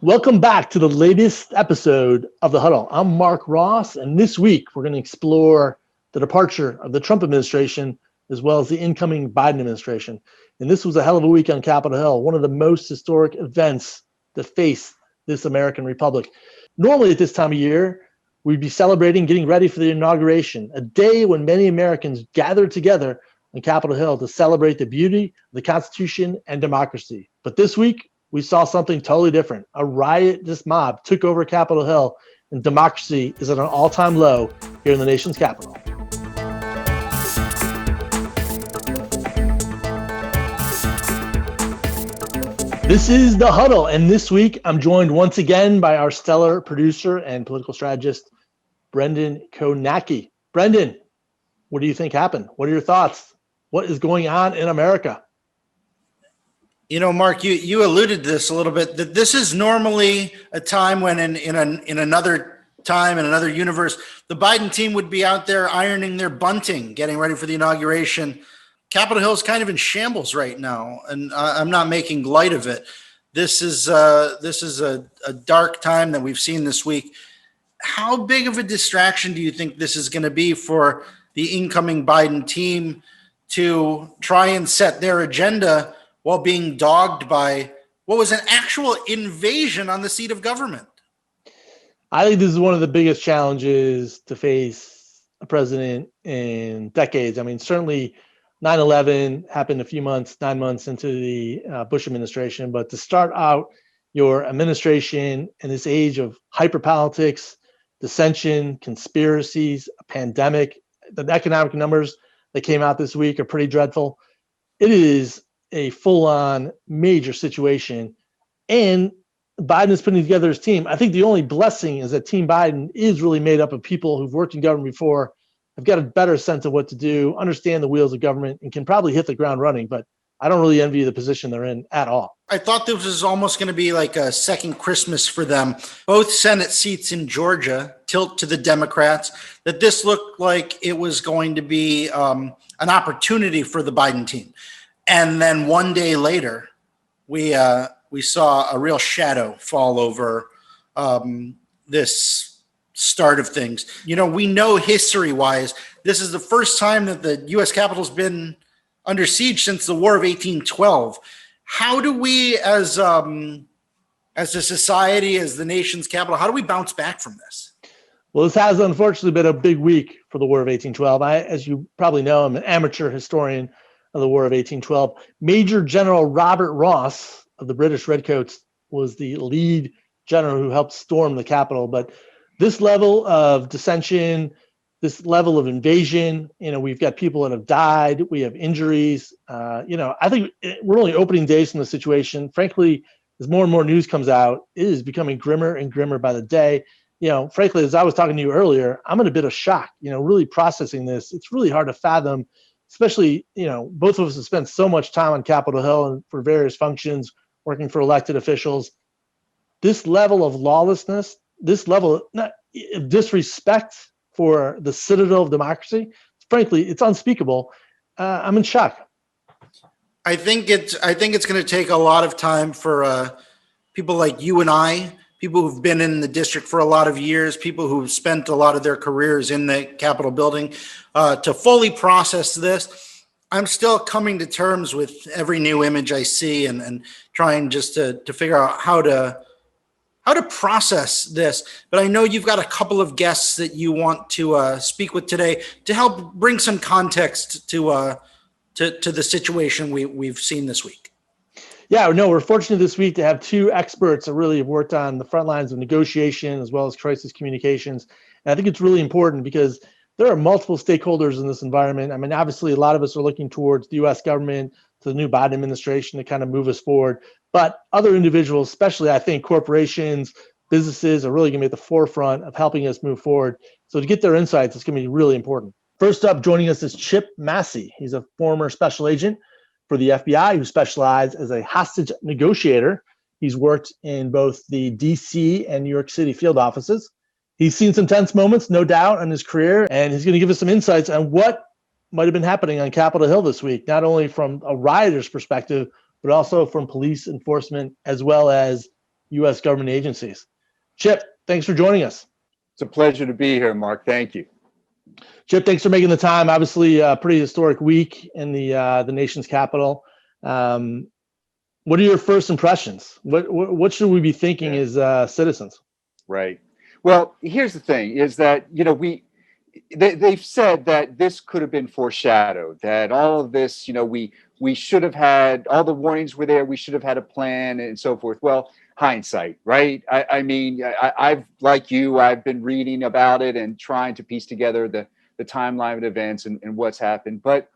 Welcome back to the latest episode of the Huddle. I'm Marc Ross, and this week we're going to explore the departure of the Trump administration as well as the incoming Biden administration. And this was a hell of a week on Capitol Hill, one of the most historic events that face this American republic. Normally at this time of year, we'd be celebrating, getting ready for the inauguration, a day when many Americans gather together on Capitol Hill to celebrate the beauty of the Constitution and democracy. But this week, we saw something totally different. A riotous mob took over Capitol Hill, and democracy is at an all-time low here in the nation's capital. This is The Huddle, and this week I'm joined once again by our stellar producer and political strategist, Brendan Kownacki. Brendan, what do you think happened? What are your thoughts? What is going on in America? You know, Mark, you alluded to this a little bit, that this is normally a time when in another time, in another universe, the Biden team would be out there ironing their bunting, getting ready for the inauguration. Capitol Hill is kind of in shambles right now, and I'm not making light of it. This is a dark time that we've seen this week. How big of a distraction do you think this is going to be for the incoming Biden team to try and set their agenda while being dogged by what was an actual invasion on the seat of government? I think this is one of the biggest challenges to face a president in decades. I mean, certainly 9/11 happened 9 months into the Bush administration, but to start out your administration in this age of hyperpolitics, dissension, conspiracies, a pandemic, the economic numbers that came out this week are pretty dreadful. It is a full-on major situation, and Biden is putting together his team. I think the only blessing is that Team Biden is really made up of people who've worked in government before, have got a better sense of what to do, understand the wheels of government, and can probably hit the ground running. But I don't really envy the position they're in at all. I thought this was almost going to be like a second Christmas for them. Both Senate seats in Georgia tilt to the Democrats, that this looked like it was going to be an opportunity for the Biden team. And then one day later, we saw a real shadow fall over this start of things. You know, we know history-wise, this is the first time that the U.S. Capitol's been under siege since the War of 1812. How do we, as a society, as the nation's capital, how do we bounce back from this? Well, this has unfortunately been a big week for the War of 1812. As you probably know, I'm an amateur historian of the War of 1812. Major General Robert Ross of the British Redcoats was the lead general who helped storm the Capitol. But this level of dissension, this level of invasion, we've got people that have died, we have injuries. I think we're only opening days from the situation. Frankly, as more and more news comes out, it is becoming grimmer and grimmer by the day. Frankly, as I was talking to you earlier, I'm in a bit of shock, really processing this. It's really hard to fathom, especially, both of us have spent so much time on Capitol Hill and for various functions, working for elected officials. This level of lawlessness, this level of disrespect for the citadel of democracy, frankly, it's unspeakable. I'm in shock. I think it's going to take a lot of time for people like you and I, people who've been in the district for a lot of years, people who've spent a lot of their careers in the Capitol building, to fully process this. I'm still coming to terms with every new image I see and trying just to figure out how to process this. But I know you've got a couple of guests that you want to speak with today to help bring some context to the situation we've seen this week. Yeah, no, we're fortunate this week to have two experts that really have worked on the front lines of negotiation as well as crisis communications. And I think it's really important because there are multiple stakeholders in this environment. I mean, obviously, a lot of us are looking towards the U.S. government, to the new Biden administration to kind of move us forward. But other individuals, especially, I think, corporations, businesses are really going to be at the forefront of helping us move forward. So to get their insights, it's going to be really important. First up, joining us is Chip Massey. He's a former special agent for the FBI who specialized as a hostage negotiator. He's worked in both the D.C. and New York City field offices. He's seen some tense moments, no doubt, in his career, and he's going to give us some insights on what might have been happening on Capitol Hill this week, not only from a rioter's perspective, but also from police enforcement, as well as U.S. government agencies. Chip, thanks for joining us. It's a pleasure to be here, Mark. Thank you. Chip, thanks for making the time. Obviously, a pretty historic week in the nation's capital. What are your first impressions? What should we be thinking as citizens? Right. Well, here's the thing: is that they've said that this could have been foreshadowed. That all of this, we should have had, all the warnings were there. We should have had a plan and so forth. Well, hindsight, right? I've like you, I've been reading about it and trying to piece together the timeline of events and what's happened. But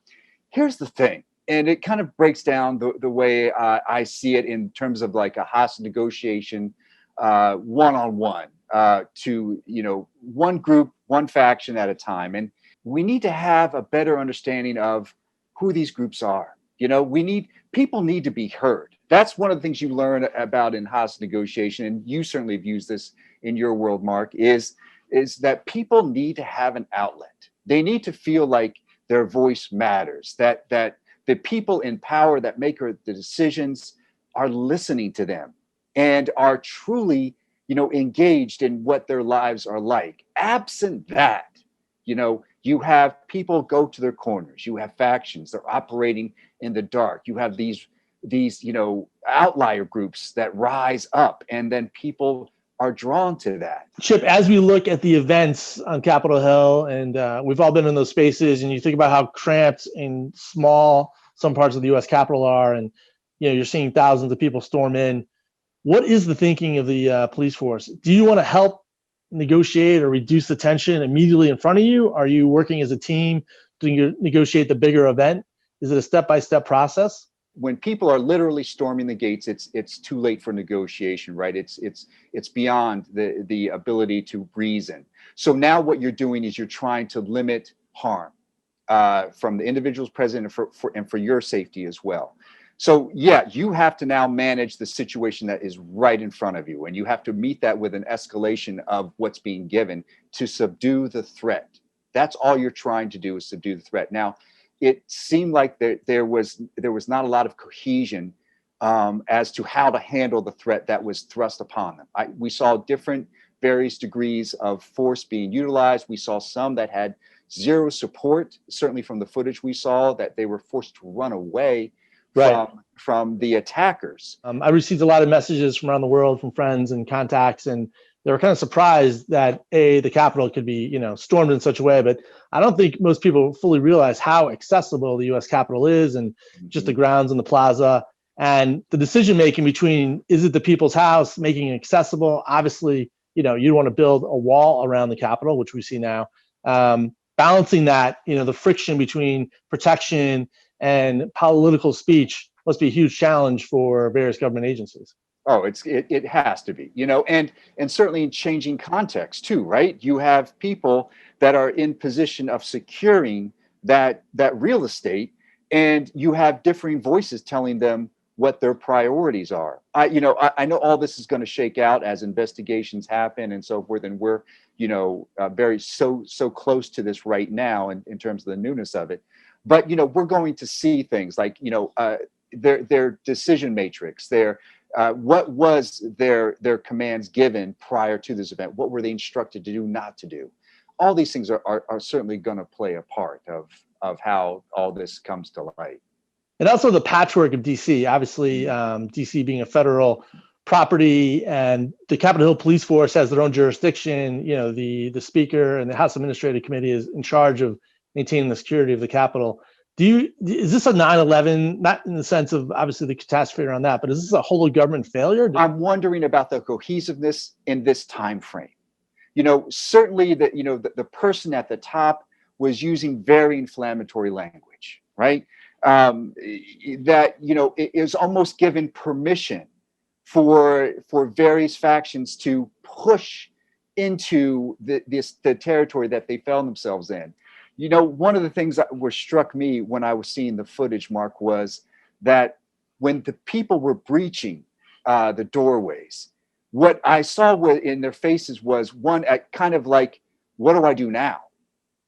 here's the thing, and it kind of breaks down the way I see it in terms of like a hostage negotiation, one-on-one, to one group, one faction at a time. And we need to have a better understanding of who these groups are. People need to be heard. That's one of the things you learn about in hostage negotiation, and you certainly have used this in your world, Mark, is that people need to have an outlet. They need to feel like their voice matters, that the people in power that make the decisions are listening to them and are truly, engaged in what their lives are like. Absent that, you have people go to their corners. You have factions. They're operating in the dark. You have these outlier groups that rise up, and then people are drawn to that. Chip, as we look at the events on Capitol Hill, and we've all been in those spaces, and you think about how cramped and small some parts of the U.S. Capitol are, and you're seeing thousands of people storm in. What is the thinking of the police force? Do you want to help negotiate or reduce the tension immediately in front of you? Are you working as a team to negotiate the bigger event? Is it a step-by-step process? When people are literally storming the gates, it's too late for negotiation, right? It's beyond the ability to reason. So now what you're doing is you're trying to limit harm from the individuals present and for your safety as well. So yeah, you have to now manage the situation that is right in front of you, and you have to meet that with an escalation of what's being given to subdue the threat. That's all you're trying to do, is subdue the threat. Now, it seemed like there was not a lot of cohesion as to how to handle the threat that was thrust upon them. We saw different various degrees of force being utilized. We saw some that had zero support, certainly from the footage we saw, that they were forced to run away from the attackers. I received a lot of messages from around the world from friends and contacts, and they were kind of surprised that the Capitol could be, stormed in such a way. But I don't think most people fully realize how accessible the U.S. Capitol is, and just the grounds and the plaza, and the decision making between, is it the people's house, making it accessible? Obviously, you don't want to build a wall around the Capitol, which we see now. Balancing that, the friction between protection and political speech must be a huge challenge for various government agencies. Oh, it has to be, and certainly in changing context too, right? You have people that are in position of securing that real estate, and you have differing voices telling them what their priorities are. I know all this is going to shake out as investigations happen and so forth, and we're very so close to this right now in terms of the newness of it. But we're going to see things like their decision matrix, what was their commands given prior to this event, what were they instructed to do, not to do. All these things are certainly going to play a part of how all this comes to light. And also the patchwork of DC, obviously, DC being a federal property, and the Capitol Hill Police Force has their own jurisdiction. The Speaker and the House Administrative Committee is in charge of maintaining the security of the Capitol. Is this a 9/11, not in the sense of obviously the catastrophe around that, but is this a whole of government failure? I'm wondering about the cohesiveness in this time frame. Certainly the person at the top was using very inflammatory language, right? That it is almost given permission for various factions to push into the territory that they found themselves in. One of the things that struck me when I was seeing the footage, Mark, was that when the people were breaching the doorways, what I saw in their faces was one kind of like, what do I do now?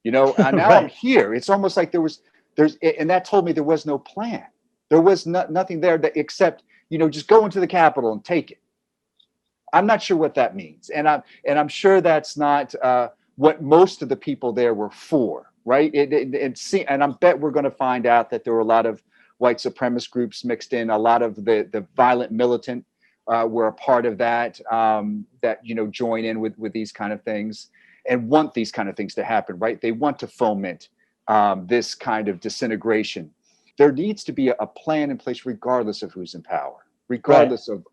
Now right. I'm here. It's almost like and that told me there was no plan. There was nothing there except, just go into the Capitol and take it. I'm not sure what that means, and I'm sure that's not what most of the people there were for, right? And I bet we're going to find out that there were a lot of white supremacist groups mixed in. A lot of the violent militant were a part of that. That join in with these kind of things and want these kind of things to happen, right? They want to foment this kind of disintegration. There needs to be a plan in place, regardless of who's in power, regardless of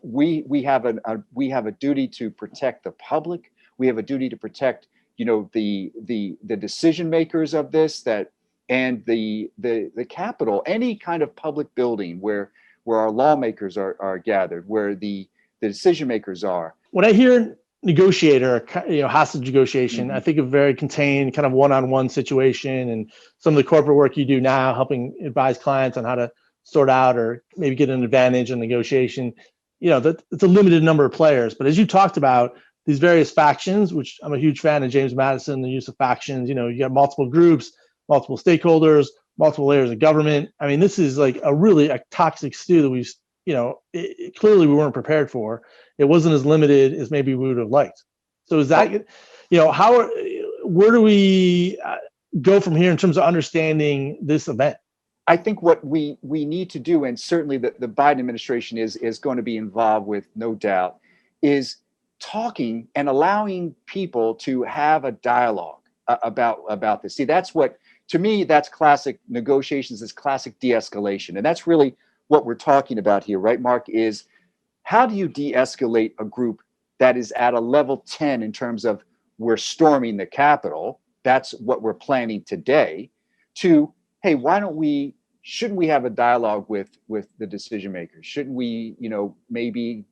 we have a duty to protect the public. We have a duty to protect, the decision makers of this, and the Capitol, any kind of public building where our lawmakers are gathered, where the decision makers are. When I hear negotiator, hostage negotiation, Mm-hmm. I think of very contained kind of one-on-one situation, and some of the corporate work you do now, helping advise clients on how to sort out or maybe get an advantage in negotiation. That it's a limited number of players. But as you talked about, these various factions, which I'm a huge fan of James Madison, the use of factions, you got multiple groups, multiple stakeholders, multiple layers of government. I mean, this is like a toxic stew that we've, clearly we weren't prepared for. It wasn't as limited as maybe we would have liked. So is that, where do we go from here in terms of understanding this event? I think what we need to do, and certainly the Biden administration is going to be involved with, no doubt, is talking and allowing people to have a dialogue about this. See, to me, that's classic negotiations, is classic de-escalation. And that's really what we're talking about here, right, Mark, is how do you de-escalate a group that is at a level 10 in terms of we're storming the Capitol, that's what we're planning today, to, hey, shouldn't we have a dialogue with the decision makers? Shouldn't we, maybe,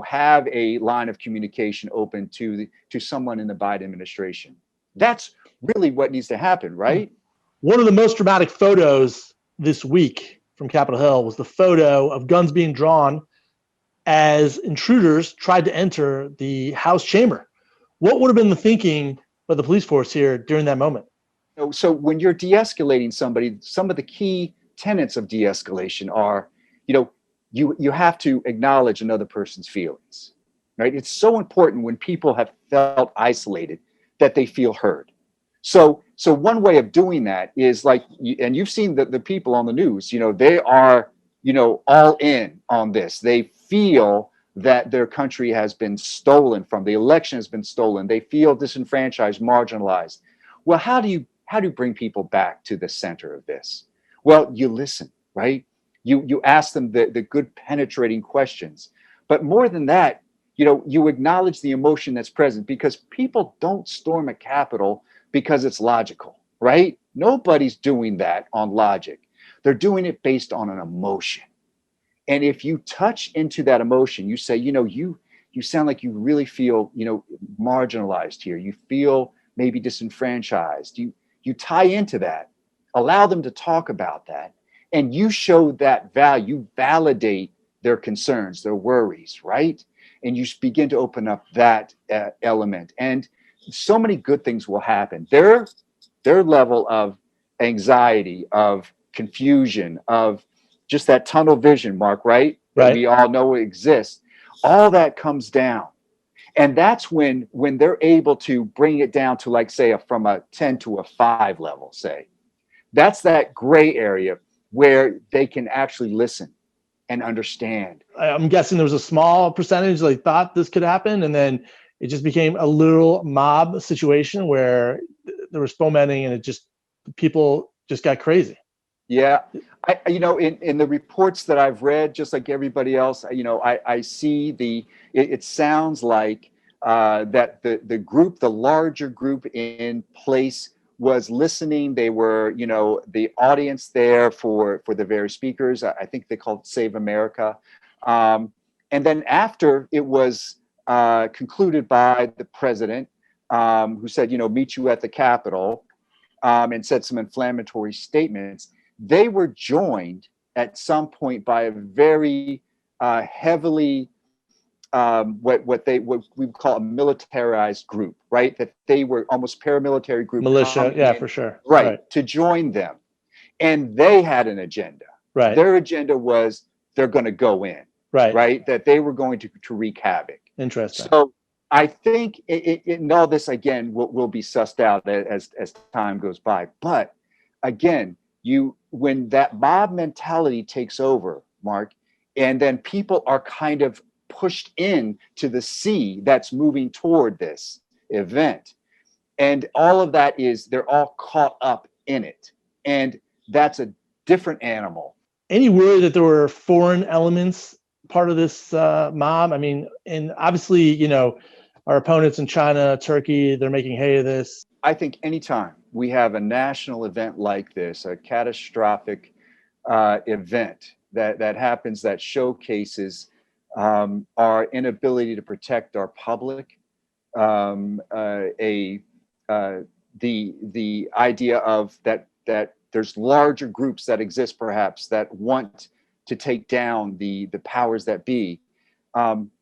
have a line of communication open to someone in the Biden administration? That's really what needs to happen, right? One of the most dramatic photos this week from Capitol Hill was the photo of guns being drawn as intruders tried to enter the House chamber. What would have been the thinking of the police force here during that moment? So when you're de-escalating somebody, some of the key tenets of de-escalation are, you have to acknowledge another person's feelings, right? It's so important when people have felt isolated that they feel heard. So one way of doing that is and you've seen the people on the news, they are, all in on this. They feel that their country has been stolen from, the election has been stolen. They feel disenfranchised, marginalized. Well, how do you bring people back to the center of this? Well, you listen, right? You ask them the good penetrating questions. But more than that, you acknowledge the emotion that's present, because people don't storm a Capitol because it's logical, right? Nobody's doing that on logic. They're doing it based on an emotion. And if you touch into that emotion, you say, you sound like you really feel, marginalized here. You feel maybe disenfranchised. You tie into that, allow them to talk about that, and you show that value, you validate their concerns, their worries, right? And you begin to open up that element, and so many good things will happen. Their level of anxiety, of confusion, of just that tunnel vision, Mark, right? That we all know exists. All that comes down. And that's when they're able to bring it down to, say, from a 10 to a 5 level, say. That's that gray area where they can actually listen and understand. I'm guessing there was a small percentage thought this could happen, and then it just became a little mob situation where there was fomenting, and people just got crazy. Yeah. In the reports that I've read, just like everybody else, I see it sounds like that the larger group in place was listening. They were, the audience there for the various speakers. I think they called it Save America. And then after it was concluded by the president, who said, meet you at the Capitol, and said some inflammatory statements, they were joined at some point by a very heavily what we would call a militarized group, right? That they were almost paramilitary group. Militia, yeah, for sure. Right, to join them. And they had an agenda. Right. Their agenda was they're going to go in. right? That they were going to wreak havoc. Interesting. So I think and all this again will be sussed out as time goes by. But again, when that mob mentality takes over, Mark, and then people are kind of pushed in to the sea that's moving toward this event, and all of that they're all caught up in it, and that's a different animal. Any worry that there were foreign elements part of this mob? I mean, and obviously, our opponents in China, Turkey, they're making hay of this. I think anytime we have a national event like this, a catastrophic event that happens, that showcases our inability to protect our public, the idea of that there's larger groups that exist perhaps that want to take down the powers that be.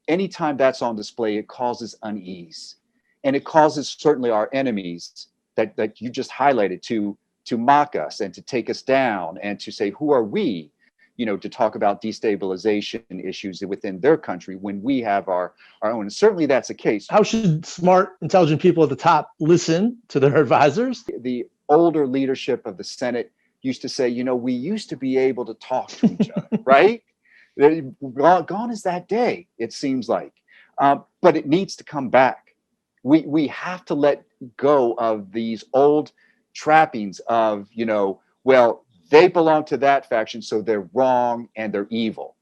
Anytime that's on display, it causes unease, and it causes certainly our enemies that you just highlighted to mock us and to take us down and to say, who are we, to talk about destabilization issues within their country when we have our own. And certainly that's the case. How should smart, intelligent people at the top listen to their advisors? The older leadership of the Senate used to say, we used to be able to talk to each other, right? Gone is that day, it seems like. But it needs to come back. We have to let go of these old trappings of, well, they belong to that faction, so they're wrong and they're evil.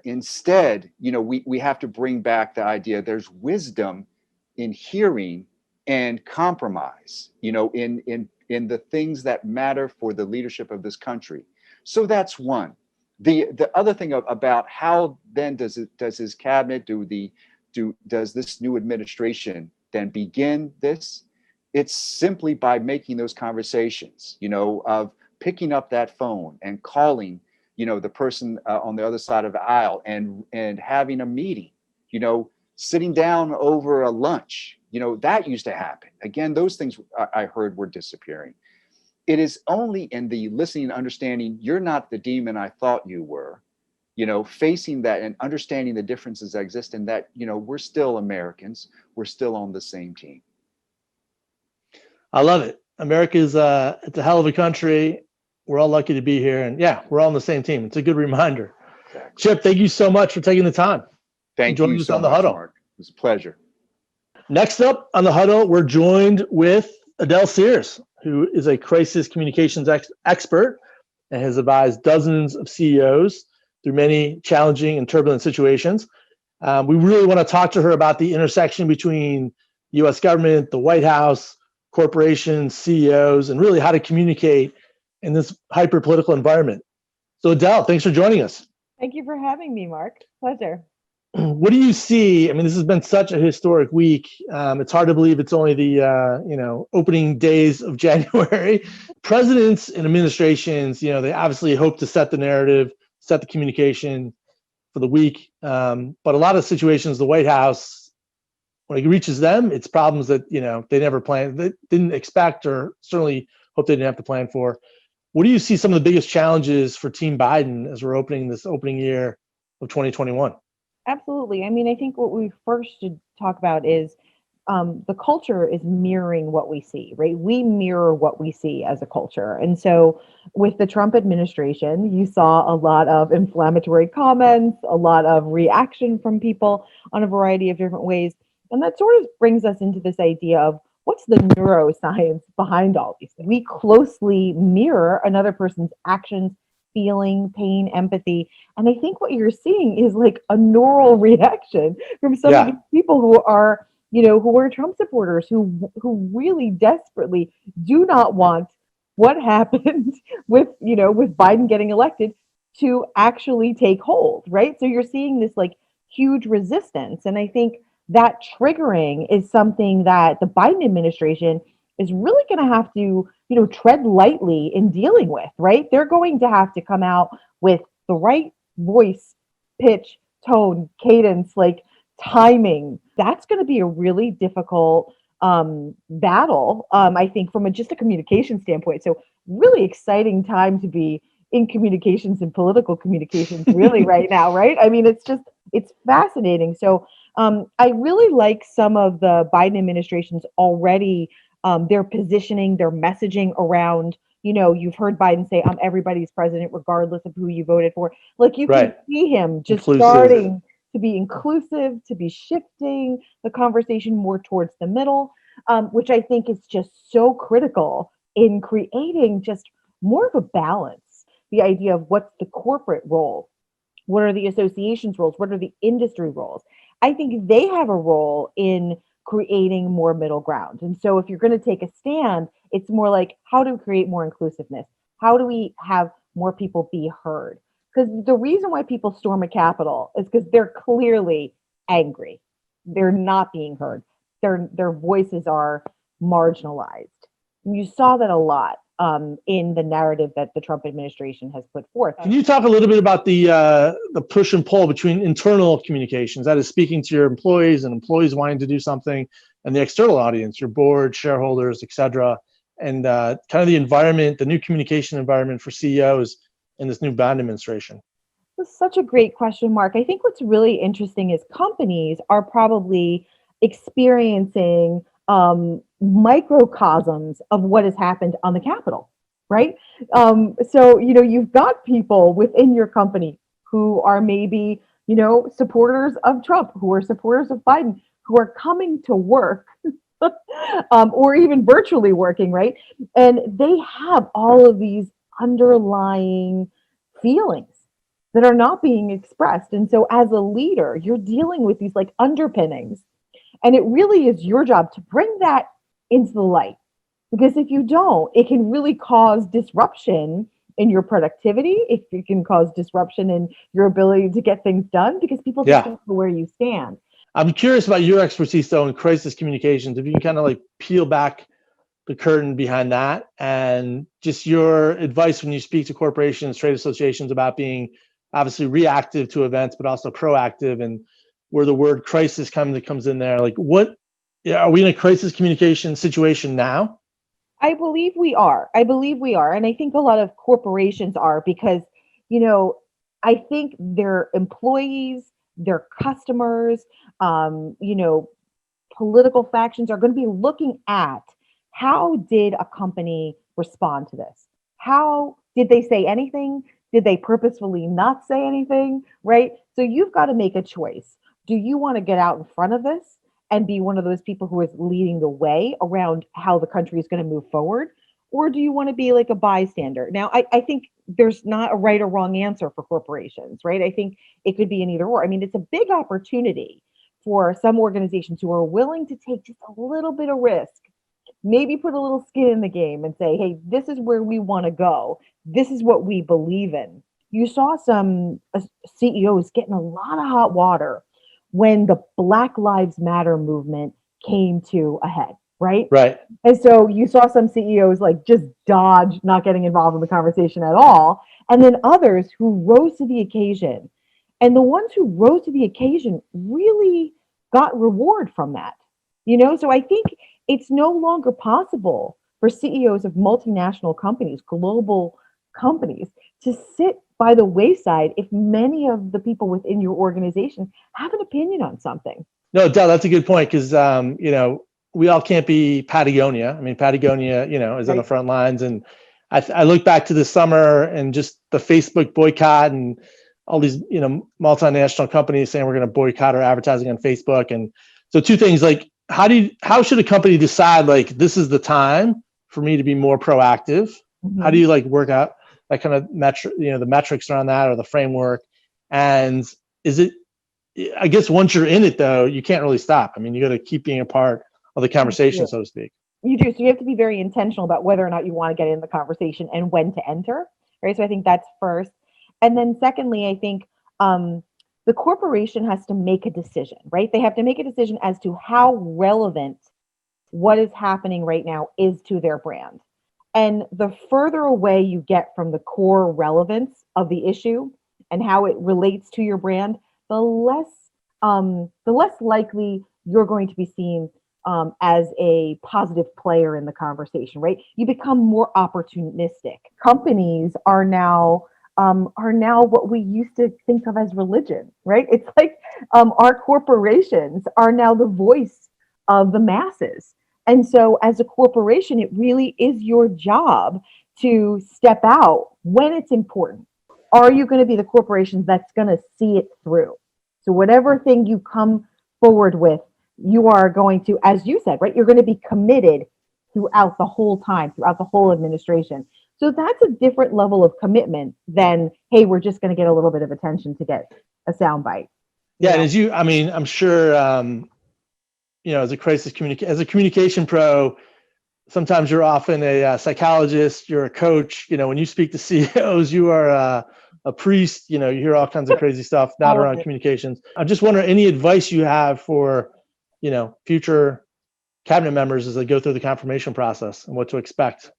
Instead, we have to bring back the idea there's wisdom in hearing and compromise, in the things that matter for the leadership of this country. So that's one. The other thing about how then does his cabinet does this new administration then begin this? It's simply by making those conversations, of picking up that phone and calling, the person on the other side of the aisle and having a meeting, sitting down over a lunch, that used to happen. Again, those things I heard were disappearing. It is only in the listening and understanding, you're not the demon I thought you were, facing that and understanding the differences that exist, and that, we're still Americans. We're still on the same team. I love it. America's it's a hell of a country. We're all lucky to be here. And yeah, we're all on the same team. It's a good reminder. Exactly. Chip, thank you so much for taking the time. Thank you so much, Mark. It was a pleasure. Next up on the Huddle, we're joined with Adele Cehrs, who is a crisis communications expert and has advised dozens of CEOs through many challenging and turbulent situations. We really want to talk to her about the intersection between U.S. government, the White House, corporations, CEOs, and really how to communicate in this hyper-political environment. So Adele, thanks for joining us. Thank you for having me, Mark. Pleasure. What do you see? I mean, this has been such a historic week. It's hard to believe it's only the opening days of January. Presidents and administrations, they obviously hope to set the narrative, set the communication for the week. But a lot of situations, the White House, when it reaches them, it's problems that they never planned, they didn't expect, or certainly hope they didn't have to plan for. What do you see some of the biggest challenges for Team Biden as we're opening this opening year of 2021? Absolutely. I mean, I think what we first should talk about is the culture is mirroring what we see, right? We mirror what we see as a culture. And so with the Trump administration, you saw a lot of inflammatory comments, a lot of reaction from people on a variety of different ways. And that sort of brings us into this idea of what's the neuroscience behind all these things? We closely mirror another person's actions, feeling, pain, empathy. And I think what you're seeing is like a neural reaction from some of these people who are, who are Trump supporters, who really desperately do not want what happened with Biden getting elected to actually take hold, right? So you're seeing this like huge resistance. And I think that triggering is something that the Biden administration is really going to have to, tread lightly in dealing with, right? They're going to have to come out with the right voice, pitch, tone, cadence, like timing. That's going to be a really difficult battle, I think, from just a communication standpoint. So really exciting time to be in communications and political communications really right now, right? I mean, it's fascinating. So I really like some of the Biden administration's already their positioning, their messaging around, you've heard Biden say, I'm everybody's president, regardless of who you voted for. Like you can Right. see him just Inclusive. starting to be inclusive, to be shifting the conversation more towards the middle, which I think is just so critical in creating just more of a balance. The idea of what's the corporate role, what are the associations roles, what are the industry roles. I think they have a role in creating more middle ground. And so if you're going to take a stand, it's more like, how do we create more inclusiveness? How do we have more people be heard? Because the reason why people storm a Capitol is because they're clearly angry. They're not being heard. Their voices are marginalized. And you saw that a lot in the narrative that the Trump administration has put forth. Can you talk a little bit about the push and pull between internal communications, that is speaking to your employees and employees wanting to do something, and the external audience, your board, shareholders, et cetera, and kind of the environment, the new communication environment for CEOs in this new Biden administration? That's such a great question, Mark. I think what's really interesting is companies are probably experiencing microcosms of what has happened on the Capitol, right? So, you've got people within your company who are maybe, supporters of Trump, who are supporters of Biden, who are coming to work or even virtually working, right? And they have all of these underlying feelings that are not being expressed. And so as a leader, you're dealing with these like underpinnings. And it really is your job to bring that into the light. Because if you don't, it can really cause disruption in your productivity. It can cause disruption in your ability to get things done because people just don't know where you stand. I'm curious about your expertise, though, in crisis communications. If you can kind of like peel back the curtain behind that and just your advice when you speak to corporations, trade associations about being obviously reactive to events, but also proactive, and where the word crisis comes in there. Like, are we in a crisis communication situation now? I believe we are. And I think a lot of corporations are because, I think their employees, their customers, political factions are going to be looking at how did a company respond to this? How did they say anything? Did they purposefully not say anything? Right? So you've got to make a choice. Do you want to get out in front of this and be one of those people who is leading the way around how the country is going to move forward? Or do you want to be like a bystander? Now, I think there's not a right or wrong answer for corporations, right? I think it could be an either or. I mean, it's a big opportunity for some organizations who are willing to take just a little bit of risk, maybe put a little skin in the game and say, hey, this is where we want to go. This is what we believe in. You saw some CEOs getting a lot of hot water when the Black Lives Matter movement came to a head, right? Right. And so you saw some CEOs like just dodge not getting involved in the conversation at all. And then others who rose to the occasion. And the ones who rose to the occasion really got reward from that. So I think it's no longer possible for CEOs of multinational companies, global companies, to sit by the wayside if many of the people within your organization have an opinion on something. No, Adele, that's a good point because, we all can't be Patagonia. I mean, Patagonia, is on the front lines. And I look back to the summer and just the Facebook boycott and all these, multinational companies saying we're going to boycott our advertising on Facebook. And so two things, like, how should a company decide, like, this is the time for me to be more proactive? Mm-hmm. How do you work out that kind of metric, the metrics around that or the framework? And is it, I guess once you're in it though, you can't really stop. I mean, you got to keep being a part of the conversation, so to speak. You do. So you have to be very intentional about whether or not you want to get in the conversation and when to enter, right? So I think that's first. And then secondly, I think the corporation has to make a decision, right? They have to make a decision as to how relevant what is happening right now is to their brand. And the further away you get from the core relevance of the issue and how it relates to your brand, the less likely you're going to be seen as a positive player in the conversation, right? You become more opportunistic. Companies are now what we used to think of as religion, right? It's like our corporations are now the voice of the masses. And so as a corporation, it really is your job to step out when it's important. Are you going to be the corporation that's going to see it through? So whatever thing you come forward with, you are going to, as you said, right? You're going to be committed throughout the whole time, throughout the whole administration. So that's a different level of commitment than, hey, we're just going to get a little bit of attention to get a soundbite. Yeah, and I'm sure, as a as a communication pro, sometimes you're often a psychologist, you're a coach. When you speak to CEOs, you are a priest. You hear all kinds of crazy stuff, not around communications. I'm just wondering, any advice you have for, future cabinet members as they go through the confirmation process and what to expect?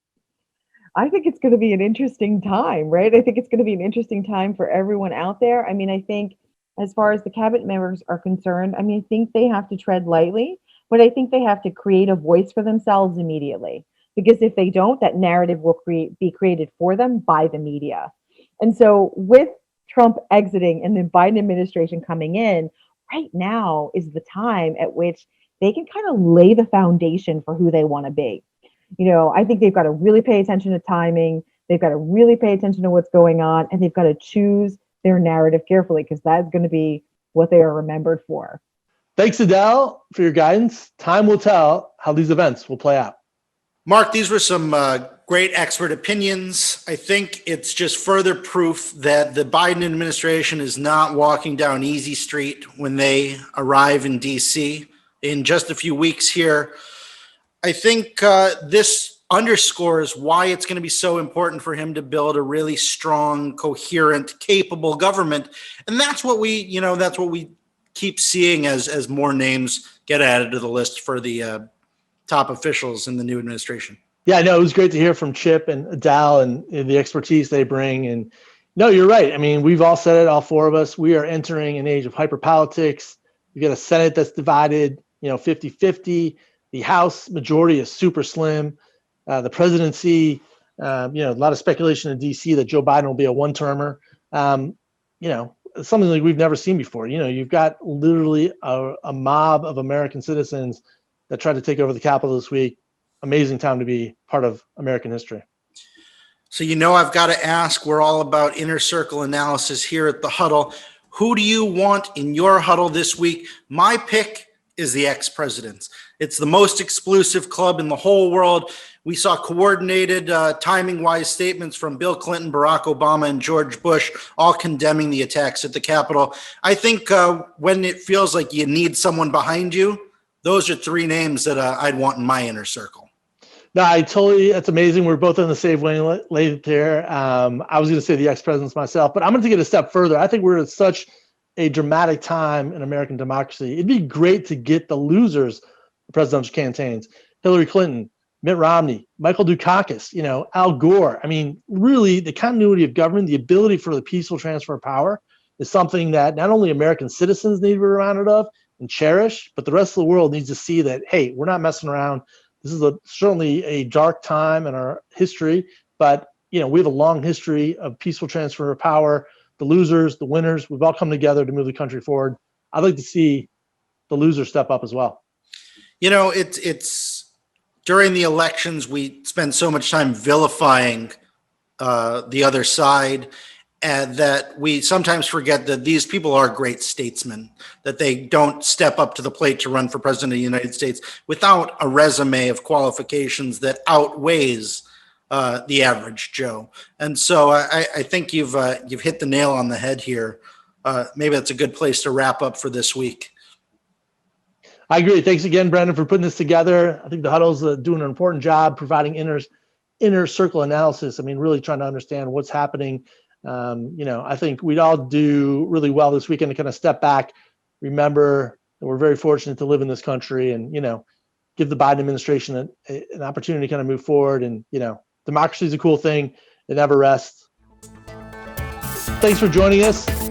I think it's going to be an interesting time, right? I think it's going to be an interesting time for everyone out there. I mean, I think as far as the cabinet members are concerned, I think they have to tread lightly, but I think they have to create a voice for themselves immediately. Because if they don't, that narrative will be created for them by the media. And so with Trump exiting and the Biden administration coming in, right now is the time at which they can kind of lay the foundation for who they want to be. I think they've got to really pay attention to timing. They've got to really pay attention to what's going on, and they've got to choose their narrative carefully, because that's going to be what they are remembered for. Thanks, Adele, for your guidance. Time will tell how these events will play out. Marc, these were some great expert opinions. I think it's just further proof that the Biden administration is not walking down easy street when they arrive in D.C. in just a few weeks here. I think this underscores why it's going to be so important for him to build a really strong, coherent, capable government. And that's what we keep seeing as more names get added to the list for the top officials in the new administration. Yeah, I know. It was great to hear from Chip and Adele and the expertise they bring. And no, you're right. We've all said it, all four of us. We are entering an age of hyperpolitics. We got a Senate that's divided, 50-50. The House majority is super slim. The presidency, a lot of speculation in D.C. that Joe Biden will be a one-termer. Something like we've never seen before. You've got literally a mob of American citizens that tried to take over the Capitol this week. Amazing time to be part of American history. So, I've got to ask, we're all about inner circle analysis here at the Huddle. Who do you want in your huddle this week? My pick is the ex-presidents. It's the most exclusive club in the whole world. We saw coordinated, timing-wise statements from Bill Clinton, Barack Obama, and George Bush, all condemning the attacks at the Capitol. I think when it feels like you need someone behind you, those are three names that I'd want in my inner circle. No, that's amazing. We're both on the same wavelength there. I was going to say the ex-presidents myself, but I'm going to take it a step further. I think we're at such a dramatic time in American democracy. It'd be great to get the losers of presidential campaigns: Hillary Clinton, Mitt Romney, Michael Dukakis, Al Gore. Really, the continuity of government, the ability for the peaceful transfer of power is something that not only American citizens need to be reminded of and cherish, but the rest of the world needs to see that, hey, we're not messing around. This is certainly a dark time in our history, but we have a long history of peaceful transfer of power. The losers, the winners, we've all come together to move the country forward. I'd like to see the losers step up as well. It's during the elections, we spend so much time vilifying the other side, and that we sometimes forget that these people are great statesmen, that they don't step up to the plate to run for president of the United States without a resume of qualifications that outweighs the average Joe. And so I think you've hit the nail on the head here. Maybe that's a good place to wrap up for this week. I agree. Thanks again, Brendan, for putting this together. I think the Huddle's doing an important job providing inner circle analysis. Really trying to understand what's happening. I think we'd all do really well this weekend to kind of step back, remember that we're very fortunate to live in this country, and, give the Biden administration an opportunity to kind of move forward. And, democracy is a cool thing. It never rests. Thanks for joining us.